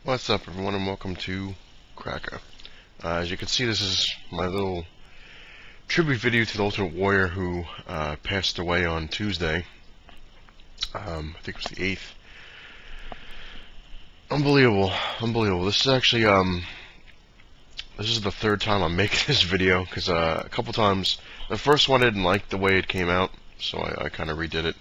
What's up, everyone, and welcome to Cracker. As you can see, this is my little tribute video to the Ultimate Warrior who passed away on Tuesday. I think it was the 8th. Unbelievable. This is actually, this is the third time I'm making this video, because a couple times, the first one I didn't like the way it came out, so I kind of redid it.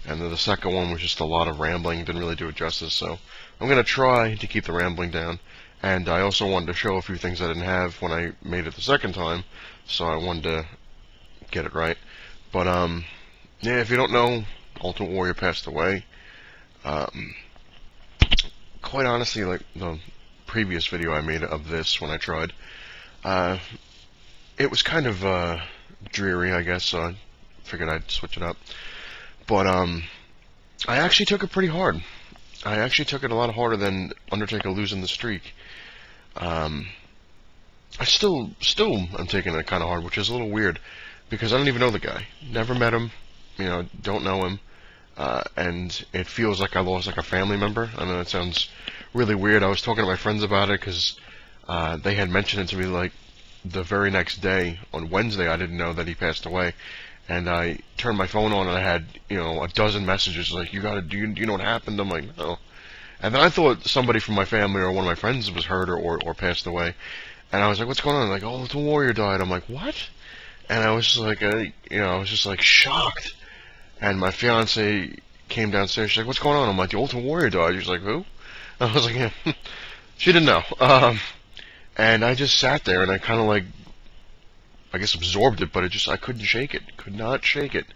And then the second one was just a lot of rambling, didn't really do it justice, so I'm going to try to keep the rambling down. And I also wanted to show a few things I didn't have when I made it the second time, so I wanted to get it right. But, yeah, if you don't know, Ultimate Warrior passed away. Quite honestly, like the previous video I made of this when I tried, it was kind of dreary, I guess, so I figured I'd switch it up. But I actually took it pretty hard. I actually took it a lot harder than Undertaker losing the streak. I still am taking it kind of hard, which is a little weird because I don't even know the guy. Never met him, don't know him, and it feels like I lost like a family member. I know it sounds really weird. I was talking to my friends about it because they had mentioned it to me like the very next day on Wednesday. I didn't know that he passed away. And I turned my phone on and I had, a dozen messages like, do you know what happened? I'm like, no. And then I thought somebody from my family or one of my friends was hurt or passed away. And I was like, what's going on? Like, oh, the Warrior died. I'm like, what? And I was just like, I was just like shocked. And my fiance came downstairs. She's like, what's going on? I'm like, the Ultimate Warrior died. She's like, who? I was like, yeah. She didn't know. And I just sat there and I kind of like, I guess absorbed it, but I couldn't shake it. Could not shake it.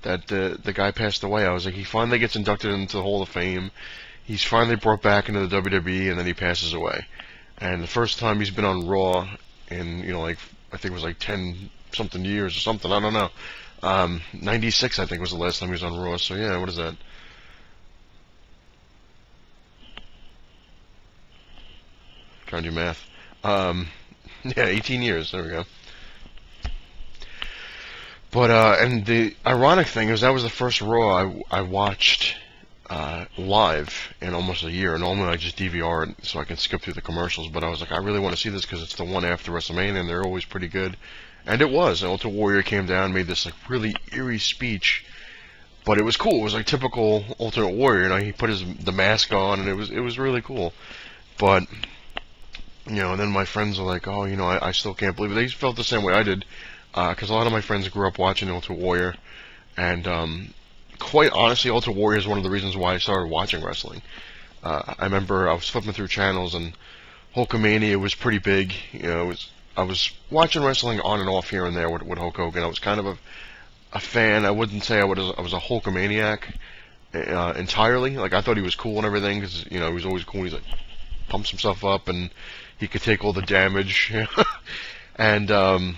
That the guy passed away. I was like, he finally gets inducted into the Hall of Fame. He's finally brought back into the WWE, and then he passes away. And the first time he's been on Raw in, like, I think it was like 10-something years or something. I don't know. 96, I think, was the last time he was on Raw. So, yeah, what is that? Trying to do math. Yeah, 18 years. There we go. But, and the ironic thing is that was the first Raw I watched live in almost a year. Normally I just DVR it so I can skip through the commercials, but I was like, I really want to see this because it's the one after WrestleMania and they're always pretty good. And it was. And Ultimate Warrior came down, made this like really eerie speech, but it was cool. It was like typical Ultimate Warrior. He put the mask on, and it was really cool. But, and then my friends were like, oh, I still can't believe it. They felt the same way I did. Because a lot of my friends grew up watching Ultimate Warrior, and quite honestly, Ultimate Warrior is one of the reasons why I started watching wrestling. I remember I was flipping through channels, and Hulkamania was pretty big. I was watching wrestling on and off here and there with Hulk Hogan. I was kind of a fan. I wouldn't say I was a Hulkamaniac entirely. Like, I thought he was cool and everything, because he was always cool. He's like pumps himself up, and he could take all the damage. And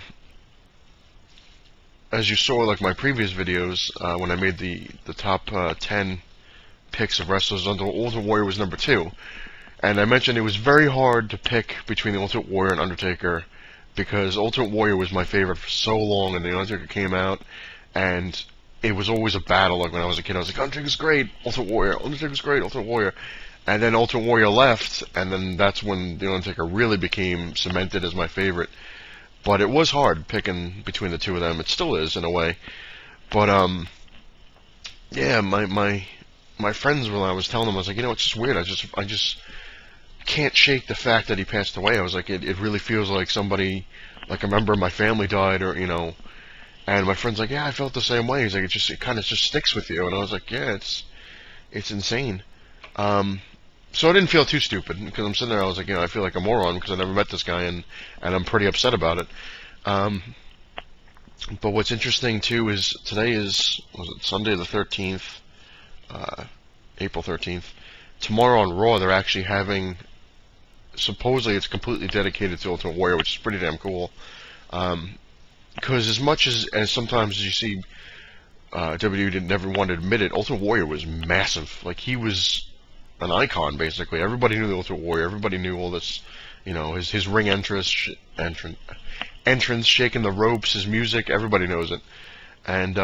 as you saw, like my previous videos, when I made the top 10 picks of wrestlers, Ultimate Warrior was number 2. And I mentioned it was very hard to pick between the Ultimate Warrior and Undertaker, because Ultimate Warrior was my favorite for so long, and the Undertaker came out, and it was always a battle. Like when I was a kid, I was like, Undertaker's great, Ultimate Warrior, Undertaker's great, Ultimate Warrior. And then Ultimate Warrior left, and then that's when the Undertaker really became cemented as my favorite. But it was hard picking between the two of them. It still is, in a way. But, yeah, my friends, when I was telling them, I was like, it's just weird. I just can't shake the fact that he passed away. I was like, it really feels like somebody, like a member of my family died, or, and my friend's like, yeah, I felt the same way. He's like, it kind of just sticks with you. And I was like, yeah, it's insane. So I didn't feel too stupid, because I'm sitting there, I was like, I feel like a moron, because I never met this guy, and I'm pretty upset about it. But what's interesting, too, is today was it Sunday the 13th, April 13th. Tomorrow on Raw, they're actually having, supposedly it's completely dedicated to Ultimate Warrior, which is pretty damn cool. Because as much as sometimes you see WWE didn't never want to admit it, Ultimate Warrior was massive. Like, he was an icon, basically. Everybody knew the Ultimate Warrior. Everybody knew all this, his ring entrance, shaking the ropes, his music. Everybody knows it. And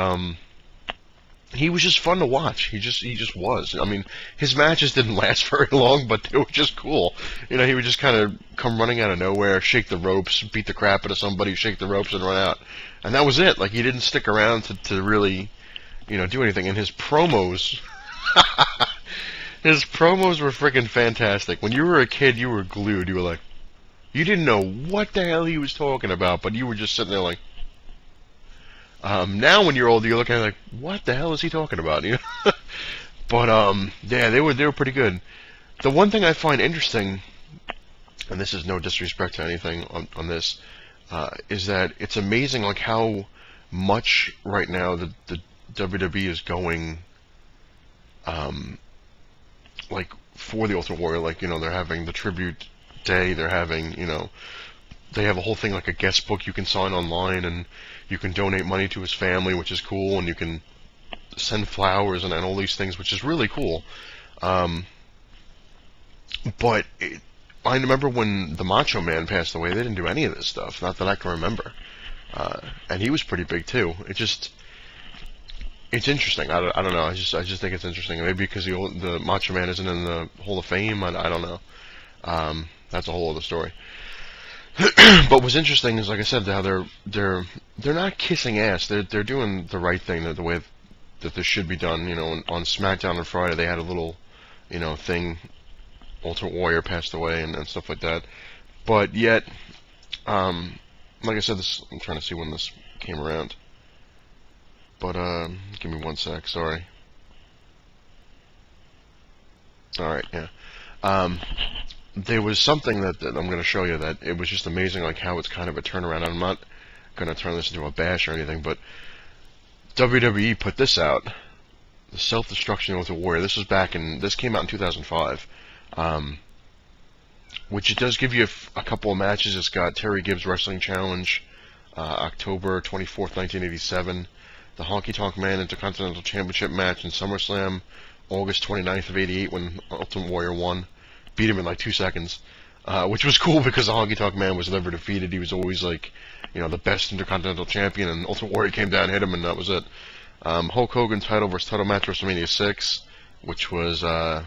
he was just fun to watch. He just was. I mean, his matches didn't last very long, but they were just cool. You know, he would just kind of come running out of nowhere, shake the ropes, beat the crap out of somebody, shake the ropes, and run out. And that was it. Like, he didn't stick around to really, you know, do anything. And his promos, his promos were freaking fantastic. When you were a kid, you were glued. You were like, you didn't know what the hell he was talking about, but you were just sitting there like. Now when you're older, you're looking at it like, what the hell is he talking about? You know? But yeah, they were pretty good. The one thing I find interesting, and this is no disrespect to anything on this, is that it's amazing like how much right now the WWE is going, like for the Ultimate Warrior. Like, you know, they're having the tribute day. They're having, you know, they have a whole thing like a guest book you can sign online, and you can donate money to his family, which is cool, and you can send flowers and all these things, which is really cool. But I remember when the Macho Man passed away, they didn't do any of this stuff, not that I can remember. And he was pretty big too. It's interesting. I don't know. I just think it's interesting. Maybe because the Macho Man isn't in the Hall of Fame. I don't know. That's a whole other story. But what's interesting is, like I said, how they're not kissing ass. They're doing the right thing, the way that this should be done. You know, on SmackDown on Friday, they had a little, you know, thing. Ultimate Warrior passed away and stuff like that. But yet, like I said, I'm trying to see when this came around. But give me one sec. Sorry. All right. Yeah. There was something that I'm going to show you that it was just amazing, like how it's kind of a turnaround. I'm not going to turn this into a bash or anything, but WWE put this out, the Self-Destruction of the Warrior. This came out in 2005, which it does give you a couple of matches. It's got Terry Gibbs Wrestling Challenge, October 24th, 1987, the Honky Tonk Man Intercontinental Championship match in SummerSlam, August 29th of 88 when Ultimate Warrior won. Beat him in like 2 seconds, which was cool because the Honky Tonk Man was never defeated. He was always like, you know, the best Intercontinental Champion, and Ultimate Warrior came down, hit him, and that was it. Hulk Hogan title versus title match WrestleMania 6, which was April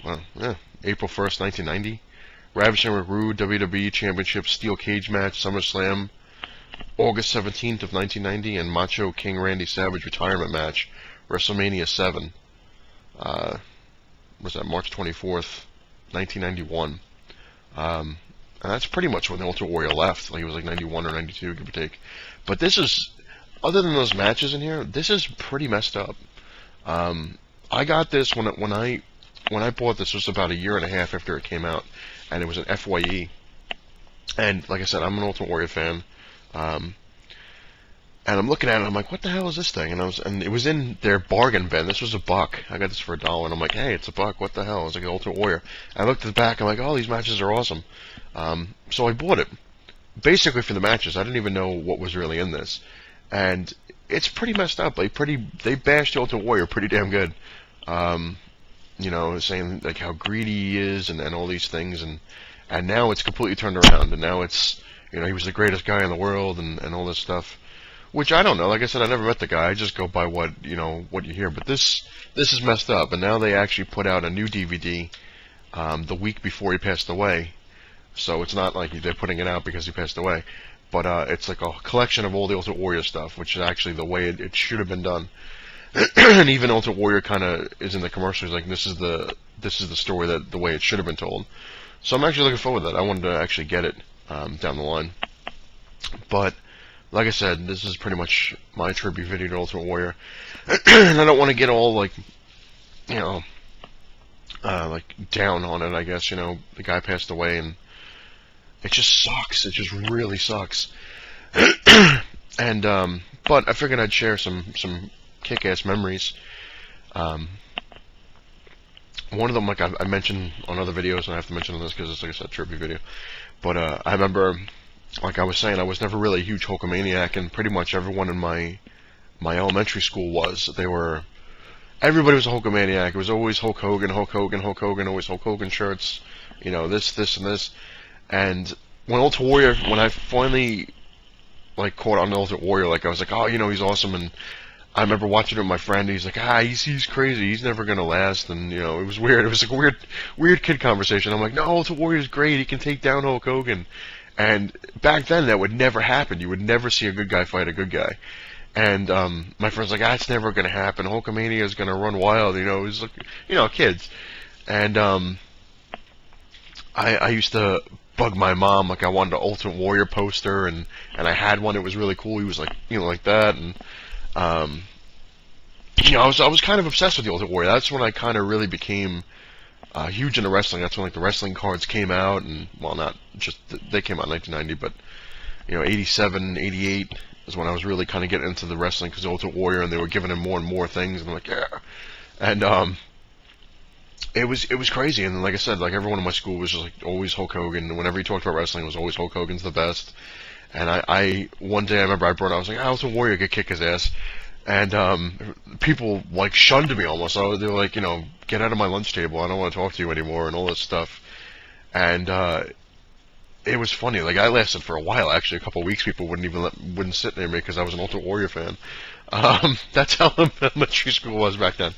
1st, 1990. Ravishing Rick Rude WWE Championship Steel Cage match SummerSlam, August 17th of 1990, and Macho King Randy Savage retirement match WrestleMania 7. Was that March 24th, 1991. And that's pretty much when the Ultimate Warrior left. Like, he was like 91 or 92, give or take. But this is, other than those matches in here, this is pretty messed up. I got this when I bought this. It was about a year and a half after it came out, and it was an FYE. And like I said, I'm an Ultimate Warrior fan. And I'm looking at it, and I'm like, what the hell is this thing? And it was in their bargain bin. This was $1. I got this for $1, and I'm like, hey, it's $1. What the hell? It's like an Ultimate Warrior. I looked at the back, I'm like, oh, these matches are awesome. So I bought it. Basically for the matches. I didn't even know what was really in this. And it's pretty messed up. They bashed the Ultimate Warrior pretty damn good. You know, saying like how greedy he is and all these things, and now it's completely turned around, and now it's, you know, he was the greatest guy in the world and all this stuff. Which I don't know. Like I said, I never met the guy. I just go by what you hear. But this is messed up. And now they actually put out a new DVD the week before he passed away. So it's not like they're putting it out because he passed away. But it's like a collection of all the Ultimate Warrior stuff, which is actually the way it should have been done. And even Ultimate Warrior kind of is in the commercials like this is the story that the way it should have been told. So I'm actually looking forward to that. I wanted to actually get it down the line. But like I said, this is pretty much my tribute video to Ultimate Warrior. And I don't want to get all, like, you know, like, down on it, I guess. You know, the guy passed away, and it just sucks. It just really sucks. And, but I figured I'd share some kick-ass memories. One of them, like I mentioned on other videos, and I have to mention on this because it's, like I said, tribute video. But I remember, like I was saying, I was never really a huge Hulkamaniac, and pretty much everyone in my elementary school was. Everybody was a Hulkamaniac. It was always Hulk Hogan, Hulk Hogan, Hulk Hogan, always Hulk Hogan shirts, you know, this, and this. And when Ultimate Warrior, when I finally, like, caught on Ultimate Warrior, like, I was like, oh, you know, he's awesome, and I remember watching it with my friend. He's like, he's crazy. He's never gonna last. And you know, it was weird. It was like a weird kid conversation. I'm like, no, Ultimate Warrior's great. He can take down Hulk Hogan. And back then, that would never happen. You would never see a good guy fight a good guy. And my friend's like, it's never gonna happen. Hulkamania is gonna run wild. You know, it was like, you know, kids. And I used to bug my mom, like I wanted an Ultimate Warrior poster, and I had one. It was really cool. He was like, you know, like that. And you know, I was kind of obsessed with the Ultimate Warrior. That's when I kind of really became huge into wrestling. That's when like the wrestling cards came out, and well, not just they came out in 1990, but you know, 87, 88 is when I was really kind of getting into the wrestling, because the Ultimate Warrior, and they were giving him more and more things, and I'm like, yeah. And it was crazy. And like I said, like everyone in my school was just like always Hulk Hogan, and whenever he talked about wrestling, it was always Hulk Hogan's the best. And I one day I remember I was like, Ultimate Warrior could kick his ass. And people like shunned me almost. So they were like, you know, get out of my lunch table. I don't want to talk to you anymore, and all this stuff. And it was funny. Like I lasted for a while, actually, a couple of weeks. People wouldn't sit near me because I was an Ultimate Warrior fan. That's how elementary school was back then.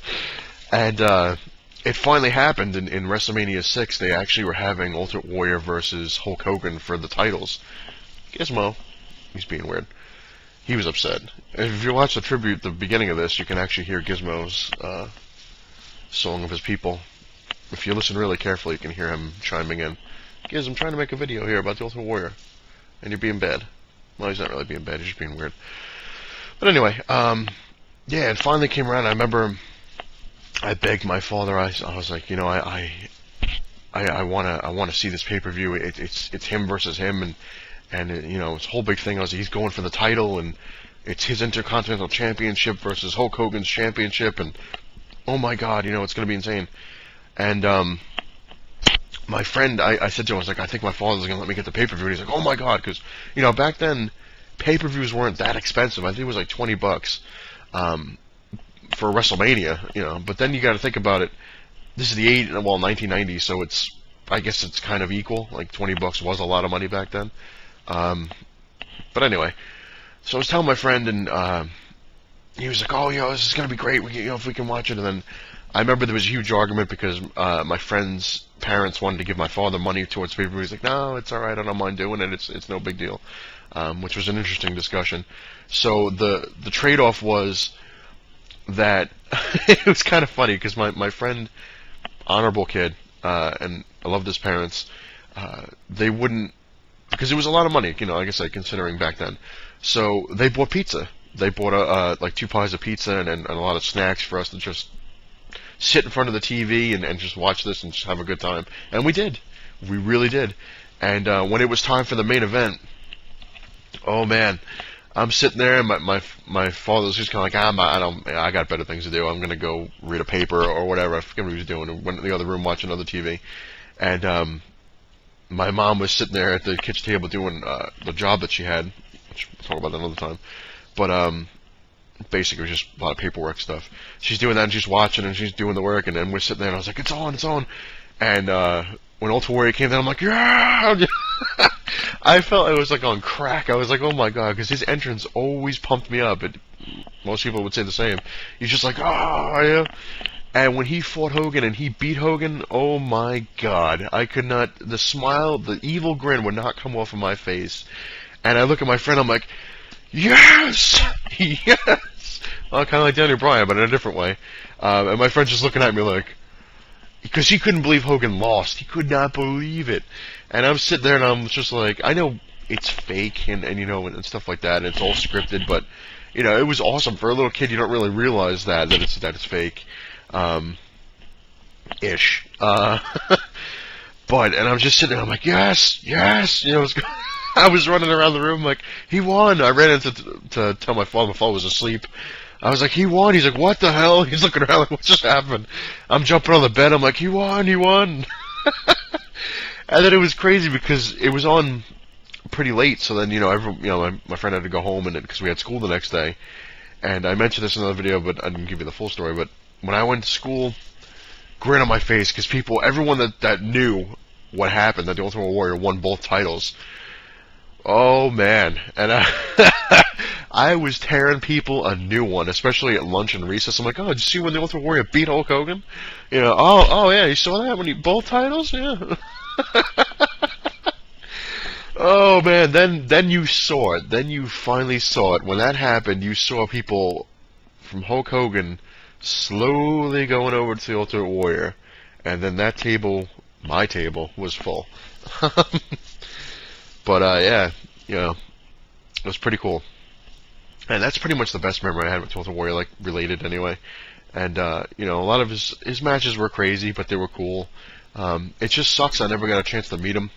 And it finally happened in WrestleMania 6. They actually were having Ultimate Warrior versus Hulk Hogan for the titles. Gizmo, he's being weird. He was upset. If you watch the tribute, the beginning of this, you can actually hear Gizmo's song of his people. If you listen really carefully, you can hear him chiming in. Giz, I'm trying to make a video here about the Ultimate Warrior, and you're being bad. Well, he's not really being bad, he's just being weird. But anyway, yeah, it finally came around. I remember I begged my father. I was like, you know, I want to see this pay-per-view. It's him versus him, and you know, it's a whole big thing. I was like, he's going for the title, and it's his Intercontinental Championship versus Hulk Hogan's Championship, and oh my God, you know, it's going to be insane. And my friend, I said to him, I was like, I think my father's going to let me get the pay-per-view. And he's like, oh my God, because, you know, back then, pay-per-views weren't that expensive. I think it was like $20 for WrestleMania, you know. But then you got to think about it. This is the 1990, so it's, I guess it's kind of equal. Like $20 was a lot of money back then. But anyway, so I was telling my friend, and he was like, oh, you know, this is going to be great. You know, if we can watch it. And then I remember there was a huge argument because my friend's parents wanted to give my father money towards pay-per-view. He's like, no, it's all right. I don't mind doing it. It's no big deal, which was an interesting discussion. So the trade-off was that it was kind of funny because my friend, honorable kid, and I loved his parents, they wouldn't, because it was a lot of money, you know, like I said, considering back then. So they bought pizza. They bought like 2 pies of pizza and a lot of snacks for us to just sit in front of the TV and just watch this and just have a good time. And we did. We really did. And when it was time for the main event, oh man, I'm sitting there, and my father's just kind of like, I got better things to do. I'm gonna go read a paper or whatever. I forget what he was doing. And went in the other room watching other TV, and my mom was sitting there at the kitchen table doing the job that she had, which we'll talk about that another time. But basically it was just a lot of paperwork stuff. She's doing that, and she's watching, and she's doing the work, and then we're sitting there, and I was like, it's on. And when Ultimate Warrior came down, I'm like, yeah! I felt it was like on crack. I was like, oh my God, because his entrance always pumped me up. Most people would say the same. He's just like, oh, yeah. And when he fought Hogan and he beat Hogan, oh my God, I could not, the smile, the evil grin would not come off of my face. And I look at my friend, I'm like, yes! Yes! Well, kind of like Daniel Bryan, but in a different way. And my friend's just looking at me like, because he couldn't believe Hogan lost. He could not believe it. And I'm sitting there, and I'm just like, I know it's fake, and you know, and stuff like that, and it's all scripted, but, you know, it was awesome. For a little kid, you don't really realize that it's fake. Ish. But, and I'm just sitting there, I'm like, yes! You know, I was running around the room like, he won! I ran into to tell my father was asleep. I was like, he won! He's like, what the hell? He's looking around like, what just happened? I'm jumping on the bed, I'm like, he won! And then it was crazy because it was on pretty late, so then, you know, my friend had to go home, and because we had school the next day. And I mentioned this in another video, but I didn't give you the full story, but when I went to school, grin on my face, because everyone that knew what happened, that the Ultimate Warrior won both titles, oh man. And I was tearing people a new one, especially at lunch and recess. I'm like, oh, did you see when the Ultimate Warrior beat Hulk Hogan? You know, oh yeah, you saw that when he both titles, yeah. Oh man, then you saw it. Then you finally saw it. When that happened, you saw people from Hulk Hogan slowly going over to the Ultimate Warrior, and then that table, my table, was full. But yeah, you know, it was pretty cool. And that's pretty much the best memory I had with Ultimate Warrior, like related anyway. And you know, a lot of his matches were crazy, but they were cool. It just sucks I never got a chance to meet him.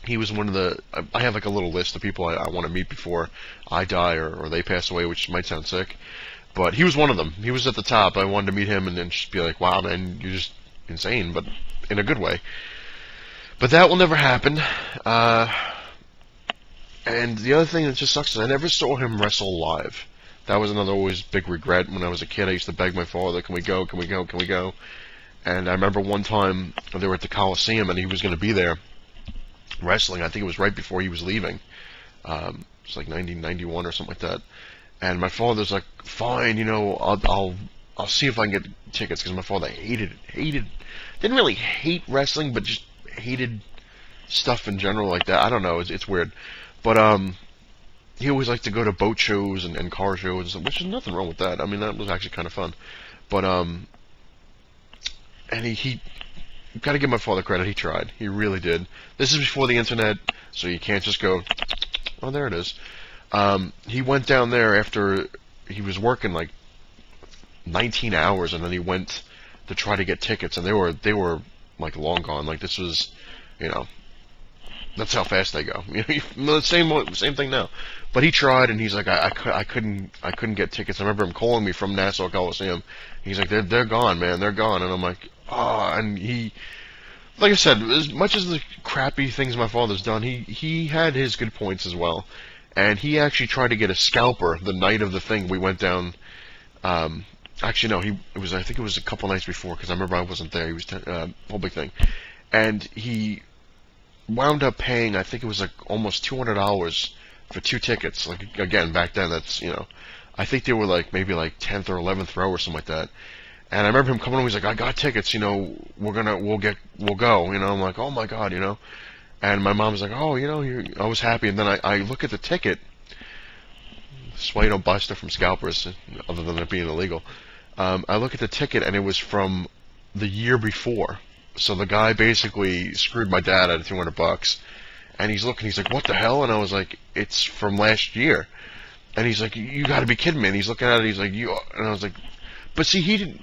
He was one of the. I have like a little list of people I want to meet before I die or they pass away, which might sound sick, but he was one of them. He was at the top. I wanted to meet him and then just be like, "Wow, man, you're just insane," but in a good way. But that will never happen. And the other thing that just sucks is I never saw him wrestle live. That was another always big regret. When I was a kid, I used to beg my father, "Can we go? Can we go? Can we go?" And I remember one time they were at the Coliseum and he was going to be there wrestling. I think it was right before he was leaving. It's like 1991 or something like that. And my father's like, "Fine, you know, I'll see if I can get tickets," because my father hated, didn't really hate wrestling, but just hated stuff in general like that. I don't know, it's weird. But he always liked to go to boat shows and car shows, which is nothing wrong with that. I mean, that was actually kind of fun. But and he got to give my father credit. He tried. He really did. This is before the internet, so you can't just go, "Oh, there it is." He went down there after he was working like 19 hours, and then he went to try to get tickets, and they were like long gone. Like this was, you know, that's how fast they go. You know, same thing now. But he tried, and he's like, I couldn't get tickets. I remember him calling me from Nassau Coliseum. He's like, they're gone, man, they're gone. And I'm like, oh. And he, like I said, as much as the crappy things my father's done, he had his good points as well. And he actually tried to get a scalper the night of the thing. We went down. Actually, no, I think it was a couple nights before, because I remember I wasn't there. He was public thing, and he wound up paying, I think it was like almost $200 for 2 tickets. Like, again, back then, that's, you know, I think they were like maybe like 10th or 11th row or something like that. And I remember him coming over, he's like, "I got tickets, you know, we'll go," you know. I'm like, "Oh my God," you know. And my mom was like, "Oh, you know," I was happy. And then I look at the ticket. That's why you don't buy stuff from scalpers, other than it being illegal. I look at the ticket, and it was from the year before. So the guy basically screwed my dad out of $200. And he's looking, he's like, "What the hell?" And I was like, "It's from last year." And he's like, "You got to be kidding me." And he's looking at it, he's like, "You," and I was like, but see,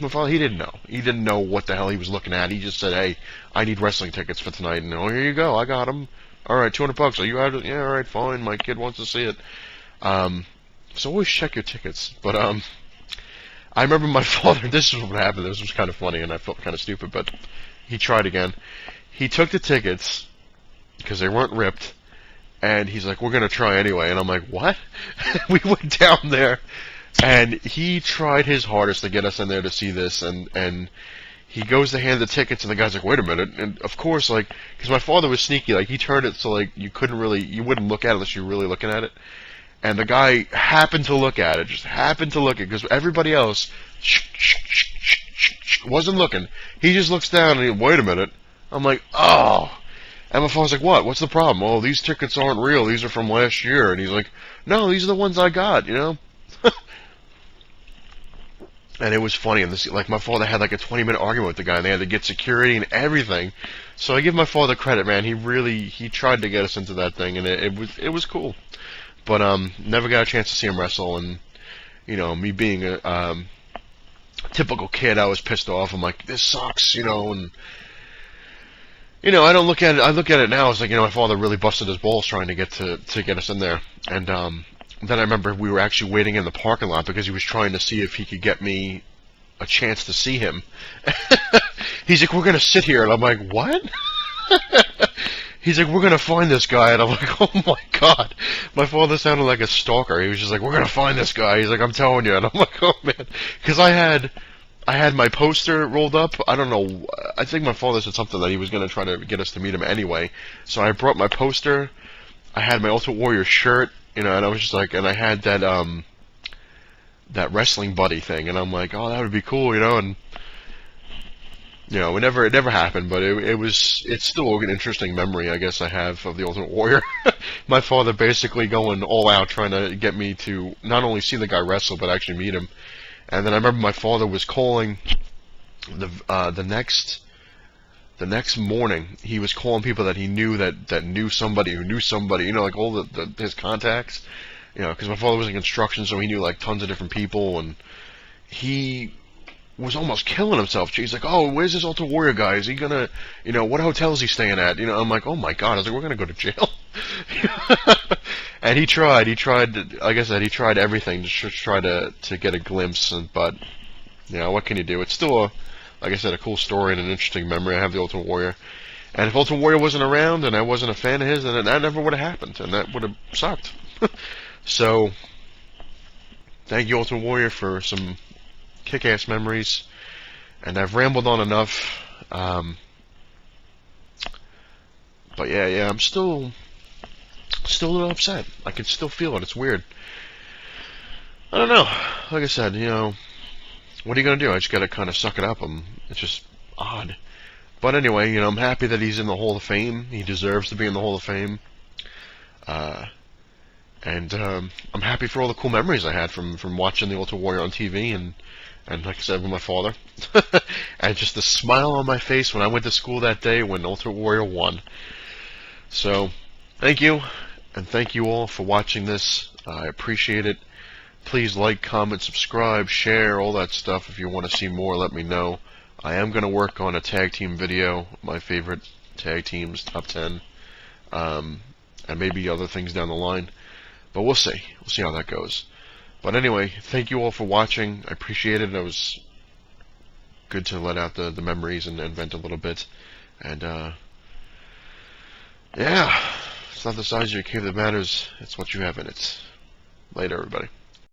my father, he didn't know. He didn't know what the hell he was looking at. He just said, "Hey, I need wrestling tickets for tonight." And, "Oh, here you go. I got them. All right, $200. Are you out of it?" "Yeah, all right, fine. My kid wants to see it." So always check your tickets. But I remember my father. This is what happened. This was kind of funny, and I felt kind of stupid. But he tried again. He took the tickets because they weren't ripped, and he's like, "We're gonna try anyway." And I'm like, "What?" We went down there. And he tried his hardest to get us in there to see this, and he goes to hand the tickets, and the guy's like, "Wait a minute." And of course, like, because my father was sneaky, like, he turned it so, like, you wouldn't look at it unless you were really looking at it. And the guy happened to look at it, just happened to look at it, because everybody else wasn't looking. He just looks down, and he, "Wait a minute." I'm like, "Oh." And my father's like, "What? What's the problem?" "Oh, these tickets aren't real. These are from last year." And he's like, "No, these are the ones I got, you know?" And it was funny, and this, like, my father had like a 20-minute argument with the guy, and they had to get security and everything. So I give my father credit, man. He tried to get us into that thing, and it was cool. But never got a chance to see him wrestle, and you know, me being a typical kid, I was pissed off. I'm like, "This sucks," you know, and you know, I don't look at it. I look at it now as like, you know, my father really busted his balls trying to get us in there, and then I remember we were actually waiting in the parking lot because he was trying to see if he could get me a chance to see him. He's like, "We're going to sit here." And I'm like, "What?" He's like, "We're going to find this guy." And I'm like, "Oh my God." My father sounded like a stalker. He was just like, "We're going to find this guy." He's like, "I'm telling you." And I'm like, "Oh man." Because I had my poster rolled up. I don't know. I think my father said something that he was going to try to get us to meet him anyway. So I brought my poster. I had my Ultimate Warrior shirt. you know, and I was just like, and I had that wrestling buddy thing, and I'm like, oh, that would be cool, you know, and you know, it never happened, but it's still an interesting memory, I guess, I have of the Ultimate Warrior. My father basically going all out trying to get me to not only see the guy wrestle, but actually meet him. And then I remember my father was calling the next morning. He was calling people that he knew that knew somebody who knew somebody, you know, like all his contacts, you know, because my father was in construction, so he knew like tons of different people, and he was almost killing himself. He's like, oh, where's this Ultimate Warrior guy? Is he gonna, you know, what hotel is he staying at? You know, I'm like, oh my god. I was like, we're gonna go to jail. And he tried, like I said, he tried everything to try to get a glimpse, but, you know, what can you do? It's still like I said, a cool story and an interesting memory. I have the Ultimate Warrior. And if Ultimate Warrior wasn't around and I wasn't a fan of his, then that never would have happened, and that would have sucked. So, thank you, Ultimate Warrior, for some kick-ass memories, and I've rambled on enough. But yeah, I'm still a little upset. I can still feel it. It's weird. I don't know. Like I said, you know, what are you gonna do? I just gotta kind of suck it up. It's just odd. But anyway, you know, I'm happy that he's in the Hall of Fame. He deserves to be in the Hall of Fame. And I'm happy for all the cool memories I had from watching the Ultimate Warrior on TV, and like I said, with my father. And just the smile on my face when I went to school that day when Ultimate Warrior won. So, thank you, and thank you all for watching this. I appreciate it. Please like, comment, subscribe, share, all that stuff. If you want to see more, let me know. I am going to work on a tag team video, my favorite tag teams, top 10, and maybe other things down the line. But we'll see. We'll see how that goes. But anyway, thank you all for watching. I appreciate it. It was good to let out the memories and vent a little bit. And, yeah, it's not the size of your cave that matters. It's what you have in it. Later, everybody.